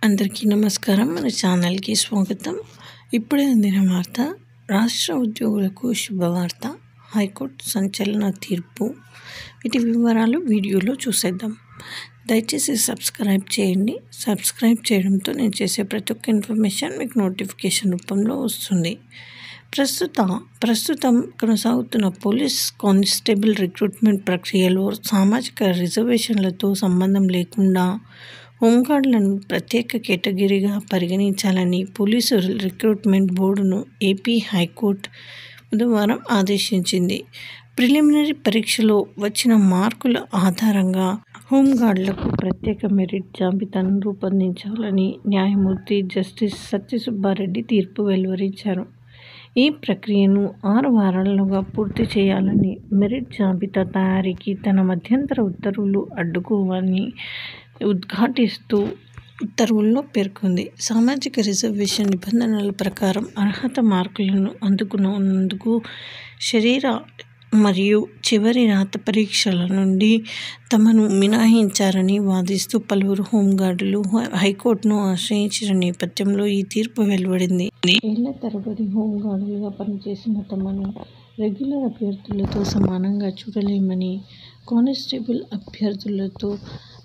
అందరికీ నమస్కారం. మన ఛానల్కి స్వాగతం. ఇప్పుడే అందిన వార్త. రాష్ట్ర ఉద్యోగులకు శుభవార్త. హైకోర్టు సంచలన తీర్పు. వీటి వివరాలు వీడియోలో చూసేద్దాం. దయచేసి సబ్స్క్రైబ్ చేయండి. సబ్స్క్రైబ్ చేయడంతో నేను చేసే ప్రతి ఒక్క ఇన్ఫర్మేషన్ మీకు నోటిఫికేషన్ రూపంలో వస్తుంది. ప్రస్తుతం కొనసాగుతున్న పోలీస్ కానిస్టేబుల్ రిక్రూట్మెంట్ ప్రక్రియలో సామాజిక రిజర్వేషన్లతో సంబంధం లేకుండా హోంగార్డులను ప్రత్యేక కేటగిరీగా పరిగణించాలని పోలీసు రిక్రూట్మెంట్ బోర్డును ఏపీ హైకోర్టు బుధవారం ఆదేశించింది. ప్రిలిమినరీ పరీక్షలో వచ్చిన మార్కుల ఆధారంగా హోంగార్డులకు ప్రత్యేక మెరిట్ జాబితాను రూపొందించాలని న్యాయమూర్తి జస్టిస్ సత్యసుబ్బారెడ్డి తీర్పు వెలువరించారు. ఈ ప్రక్రియను 6 వారాల్లోగా పూర్తి చేయాలని, మెరిట్ జాబితా తయారీకి తన మధ్యంతర ఉత్తర్వులు అడ్డుకోవాలని ఉద్ఘాటిస్తూ ఉత్తర్వుల్లో పేర్కొంది. సామాజిక రిజర్వేషన్ నిబంధనల ప్రకారం అర్హత మార్కులను అందుకున్నందుకు శరీర మరియు చివరి రాత పరీక్షల నుండి తమను మినహాయించారని వాదిస్తూ పలువురు హోంగార్డులు హైకోర్టును ఆశ్రయించిన నేపథ్యంలో ఈ తీర్పు వెలువడింది. ఏళ్ల తరబడి హోంగార్డులుగా పనిచేసిన తమను రెగ్యులర్ అభ్యర్థులతో సమానంగా చూడలేమని,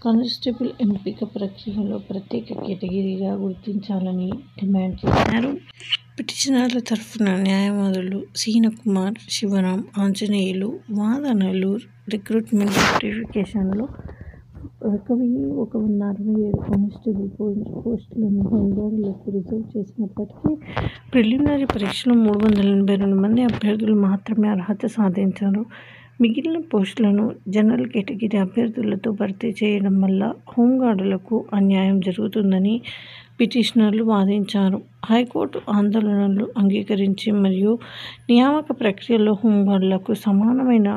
కానిస్టేబుల్ ఎంపిక ప్రక్రియలో ప్రత్యేక కేటగిరీగా గుర్తించాలని డిమాండ్ చేశారు. పిటిషనర్ల తరఫున న్యాయవాదులు సీనకుమార్, శివరాం, ఆంజనేయులు వాదనలు రిక్రూట్మెంట్ నోటిఫికేషన్లో 1167 కానిస్టేబుల్ పోస్టులను హోంగార్డులకు రిజర్వ్ చేసినప్పటికీ ప్రిలిమినరీ పరీక్షలో 382 మంది అభ్యర్థులు మాత్రమే అర్హత సాధించారు. మిగిలిన పోస్టులను జనరల్ కేటగిరీ అభ్యర్థులతో భర్తీ చేయడం వల్ల హోంగార్డులకు అన్యాయం జరుగుతుందని పిటిషనర్లు వాదించారు. హైకోర్టు ఆందోళనలు అంగీకరించి మరియు నియామక ప్రక్రియలో హోంగార్డులకు సమానమైన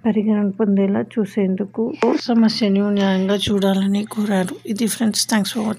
పరిగణన పొందేలా చూసేందుకు సమస్యను న్యాయంగా చూడాలని కోరారు. ఇది ఫ్రెండ్స్, థ్యాంక్స్ ఫర్ వాచింగ్.